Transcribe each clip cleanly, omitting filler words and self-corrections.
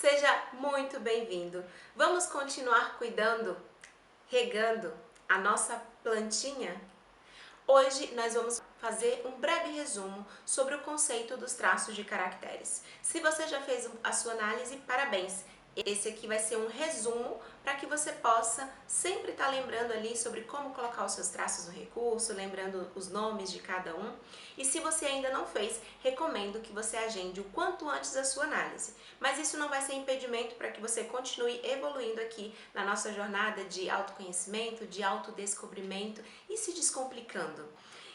Seja muito bem-vindo. Vamos continuar cuidando, regando a nossa plantinha? Hoje nós vamos fazer um breve resumo sobre o conceito dos traços de caracteres. Se você já fez a sua análise, parabéns! Esse aqui vai ser um resumo para que você possa sempre estar lembrando ali sobre como colocar os seus traços no recurso, lembrando os nomes de cada um. E se você ainda não fez, recomendo que você agende o quanto antes a sua análise. Mas isso não vai ser impedimento para que você continue evoluindo aqui na nossa jornada de autoconhecimento, de autodescobrimento e se descomplicando.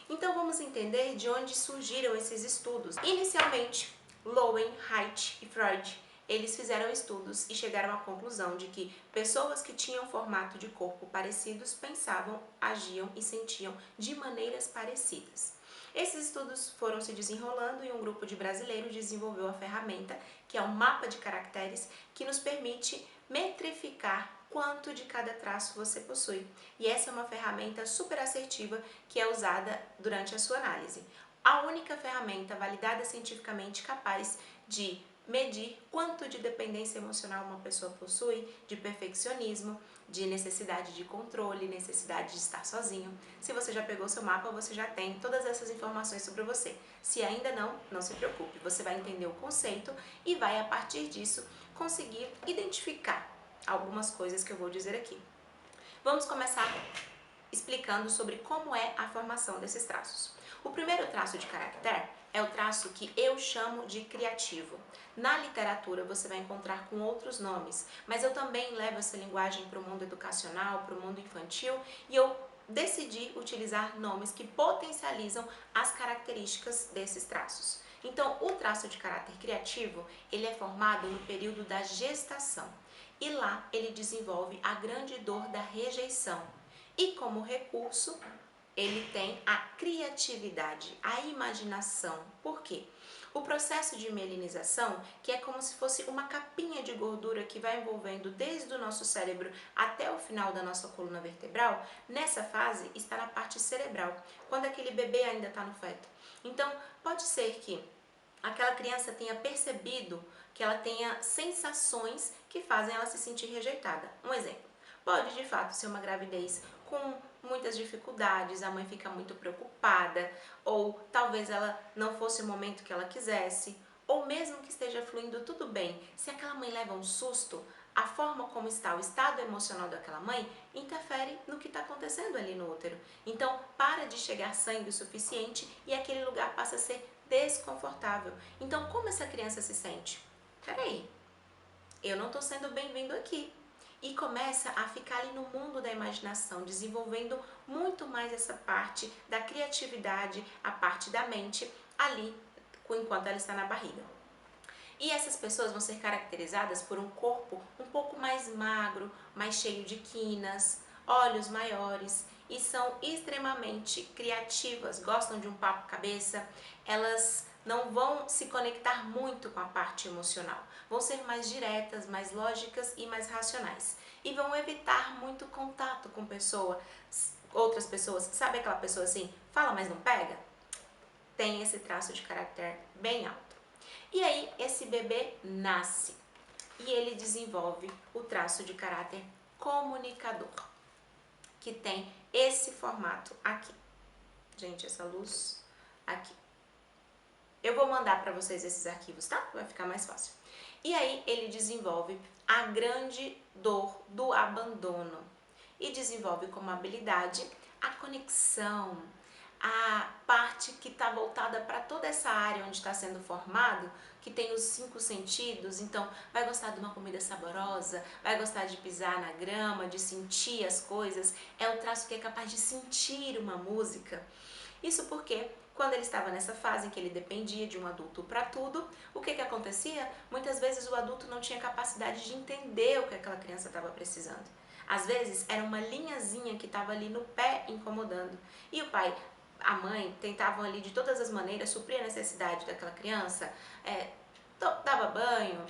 Então vamos entender de onde surgiram esses estudos. Inicialmente, Lowen, Haidt e Freud, eles fizeram estudos e chegaram à conclusão de que pessoas que tinham formato de corpo parecidos pensavam, agiam e sentiam de maneiras parecidas. Esses estudos foram se desenrolando e um grupo de brasileiros desenvolveu a ferramenta, que é um mapa de caracteres, que nos permite metrificar quanto de cada traço você possui. E essa é uma ferramenta super assertiva que é usada durante a sua análise. A única ferramenta validada cientificamente capaz de medir quanto de dependência emocional uma pessoa possui, de perfeccionismo, de necessidade de controle, necessidade de estar sozinho. Se você já pegou seu mapa, você já tem todas essas informações sobre você. Se ainda não, não se preocupe, você vai entender o conceito e vai, a partir disso, conseguir identificar algumas coisas que eu vou dizer aqui. Vamos começar explicando sobre como é a formação desses traços. O primeiro traço de caractere é o traço que eu chamo de criativo. Na literatura você vai encontrar com outros nomes, mas eu também levo essa linguagem para o mundo educacional, para o mundo infantil, e eu decidi utilizar nomes que potencializam as características desses traços. Então, o traço de caráter criativo, ele é formado no período da gestação, e lá ele desenvolve a grande dor da rejeição. E como recurso, ele tem a criatividade, a imaginação. Por quê? O processo de mielinização, que é como se fosse uma capinha de gordura que vai envolvendo desde o nosso cérebro até o final da nossa coluna vertebral, nessa fase está na parte cerebral, quando aquele bebê ainda está no feto. Então, pode ser que aquela criança tenha percebido que ela tenha sensações que fazem ela se sentir rejeitada. Um exemplo, pode de fato ser uma gravidez com muitas dificuldades, a mãe fica muito preocupada, ou talvez ela não fosse o momento que ela quisesse, ou mesmo que esteja fluindo tudo bem, se aquela mãe leva um susto, a forma como está o estado emocional daquela mãe interfere no que está acontecendo ali no útero. Então, para de chegar sangue o suficiente e aquele lugar passa a ser desconfortável. Então, como essa criança se sente? Peraí, eu não estou sendo bem-vindo aqui. E começa a ficar ali no mundo da imaginação, desenvolvendo muito mais essa parte da criatividade, a parte da mente, ali enquanto ela está na barriga. E essas pessoas vão ser caracterizadas por um corpo um pouco mais magro, mais cheio de quinas, olhos maiores e são extremamente criativas, gostam de um papo cabeça, elas não vão se conectar muito com a parte emocional, vão ser mais diretas, mais lógicas e mais racionais. E vão evitar muito contato com outras pessoas, sabe aquela pessoa assim, fala mas não pega? Tem esse traço de caráter bem alto. E aí esse bebê nasce e ele desenvolve o traço de caráter comunicador, que tem esse formato aqui. Gente, essa luz aqui. Eu vou mandar para vocês esses arquivos, tá? Vai ficar mais fácil. E aí ele desenvolve a grande dor do abandono e desenvolve como habilidade a conexão, a parte que está voltada para toda essa área onde está sendo formado, que tem os 5 sentidos, então vai gostar de uma comida saborosa, vai gostar de pisar na grama, de sentir as coisas, é o traço que é capaz de sentir uma música. Isso porque quando ele estava nessa fase em que ele dependia de um adulto para tudo, o que acontecia? Muitas vezes o adulto não tinha capacidade de entender o que aquela criança estava precisando. Às vezes era uma linhazinha que estava ali no pé incomodando. E o pai, a mãe tentavam ali de todas as maneiras suprir a necessidade daquela criança, dava banho,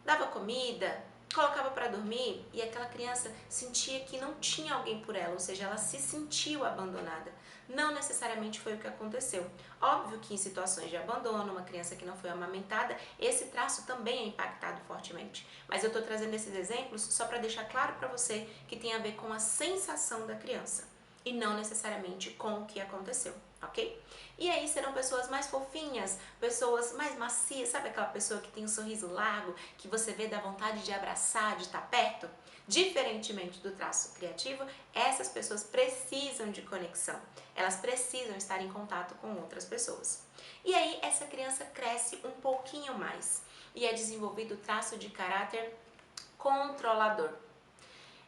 dava comida, colocava para dormir e aquela criança sentia que não tinha alguém por ela, ou seja, ela se sentiu abandonada. Não necessariamente foi o que aconteceu. Óbvio que em situações de abandono, uma criança que não foi amamentada, esse traço também é impactado fortemente. Mas eu estou trazendo esses exemplos só para deixar claro para você que tem a ver com a sensação da criança e não necessariamente com o que aconteceu, ok? E aí serão pessoas mais fofinhas, pessoas mais macias, sabe aquela pessoa que tem um sorriso largo, que você vê da vontade de abraçar, de estar perto? Diferentemente do traço criativo, essas pessoas precisam de conexão, elas precisam estar em contato com outras pessoas. E aí essa criança cresce um pouquinho mais e é desenvolvido o traço de caráter controlador.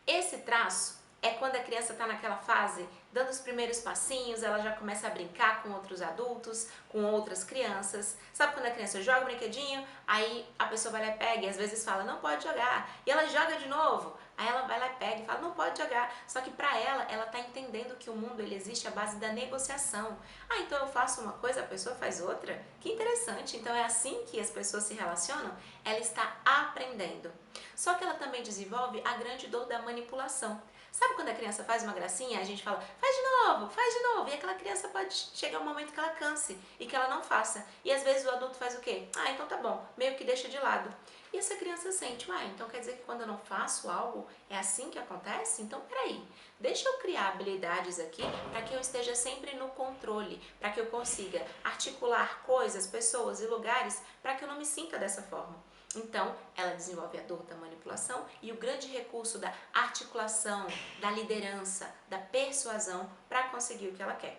Esse traço é quando a criança está naquela fase, dando os primeiros passinhos, ela já começa a brincar com outros adultos, com outras crianças. Sabe quando a criança joga o brinquedinho, aí a pessoa vai lá e pega e às vezes fala, não pode jogar. E ela joga de novo, aí ela vai lá e pega e fala, não pode jogar. Só que para ela está entendendo que o mundo ele existe à base da negociação. Ah, então eu faço uma coisa, a pessoa faz outra? Que interessante, então é assim que as pessoas se relacionam? Ela está aprendendo. Só que ela também desenvolve a grande dor da manipulação. Sabe quando a criança faz uma gracinha, a gente fala, faz de novo, e aquela criança pode chegar um momento que ela canse e que ela não faça. E às vezes o adulto faz o quê? Ah, então tá bom, meio que deixa de lado. E essa criança sente, então quer dizer que quando eu não faço algo, é assim que acontece? Então peraí, deixa eu criar habilidades aqui para que eu esteja sempre no controle, para que eu consiga articular coisas, pessoas e lugares para que eu não me sinta dessa forma. Então, ela desenvolve a dor da manipulação e o grande recurso da articulação, da liderança, da persuasão para conseguir o que ela quer.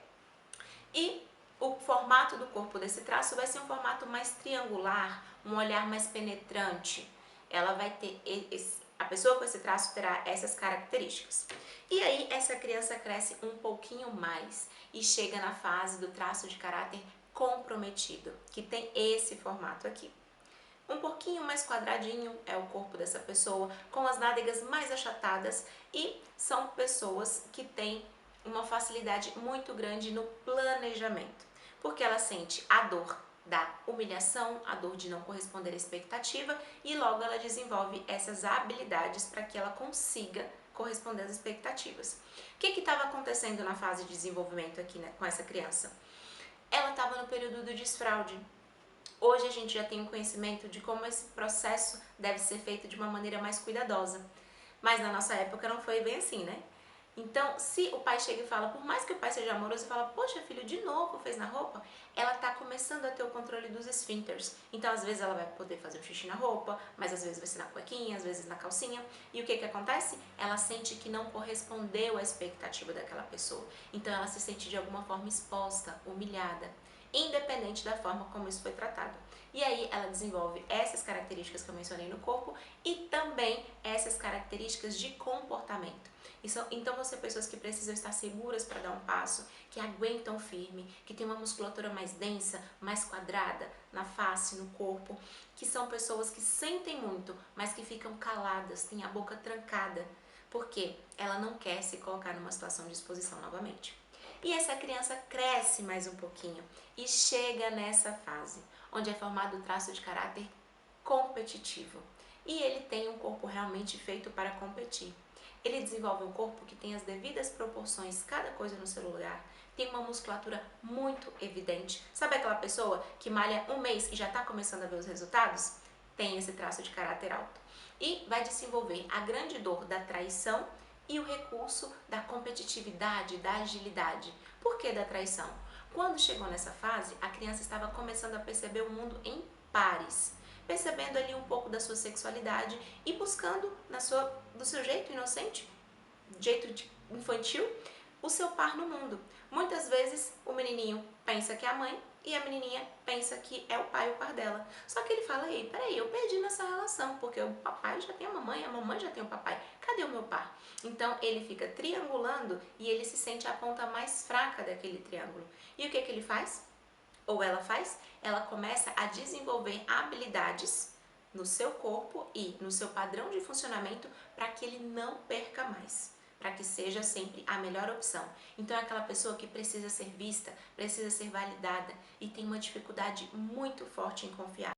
E o formato do corpo desse traço vai ser um formato mais triangular, um olhar mais penetrante. Ela vai ter a pessoa com esse traço terá essas características. E aí essa criança cresce um pouquinho mais e chega na fase do traço de caráter comprometido, que tem esse formato aqui. Um pouquinho mais quadradinho é o corpo dessa pessoa, com as nádegas mais achatadas, e são pessoas que têm uma facilidade muito grande no planejamento, porque ela sente a dor da humilhação, a dor de não corresponder à expectativa, e logo ela desenvolve essas habilidades para que ela consiga corresponder às expectativas. O que estava acontecendo na fase de desenvolvimento aqui, né, com essa criança? Ela estava no período do desfraude. Hoje a gente já tem um conhecimento de como esse processo deve ser feito de uma maneira mais cuidadosa, mas na nossa época não foi bem assim, né? Então, se o pai chega e fala, por mais que o pai seja amoroso e fala, poxa filho, de novo fez na roupa, ela tá começando a ter o controle dos esfíncteres. Então, às vezes ela vai poder fazer um xixi na roupa, mas às vezes vai ser na cuequinha, às vezes na calcinha. E o que acontece? Ela sente que não correspondeu à expectativa daquela pessoa. Então, ela se sente de alguma forma exposta, humilhada, independente da forma como isso foi tratado. E aí ela desenvolve essas características que eu mencionei no corpo e também essas características de comportamento. Então vão ser pessoas que precisam estar seguras para dar um passo, que aguentam firme, que tem uma musculatura mais densa, mais quadrada na face, no corpo, que são pessoas que sentem muito, mas que ficam caladas, têm a boca trancada, porque ela não quer se colocar numa situação de exposição novamente. E essa criança cresce mais um pouquinho e chega nessa fase, onde é formado o traço de caráter competitivo. E ele tem um corpo realmente feito para competir. Ele desenvolve um corpo que tem as devidas proporções, cada coisa no seu lugar, tem uma musculatura muito evidente. Sabe aquela pessoa que malha um mês e já está começando a ver os resultados? Tem esse traço de caráter alto. E vai desenvolver a grande dor da traição e o recurso da competitividade, da agilidade. Por que da traição? Quando chegou nessa fase, a criança estava começando a perceber o mundo em pares, percebendo ali um pouco da sua sexualidade e buscando do seu jeito inocente, jeito infantil, o seu par no mundo. Muitas vezes o menininho pensa que é a mãe e a menininha pensa que é o pai o par dela. Só que ele fala, ei, peraí, eu perdi nessa relação, porque o papai já tem a mamãe já tem o papai. Cadê o meu par? Então ele fica triangulando e ele se sente a ponta mais fraca daquele triângulo. E o que ele faz? Ou ela faz? Ela começa a desenvolver habilidades no seu corpo e no seu padrão de funcionamento para que ele não perca mais, para que seja sempre a melhor opção. Então é aquela pessoa que precisa ser vista, precisa ser validada e tem uma dificuldade muito forte em confiar.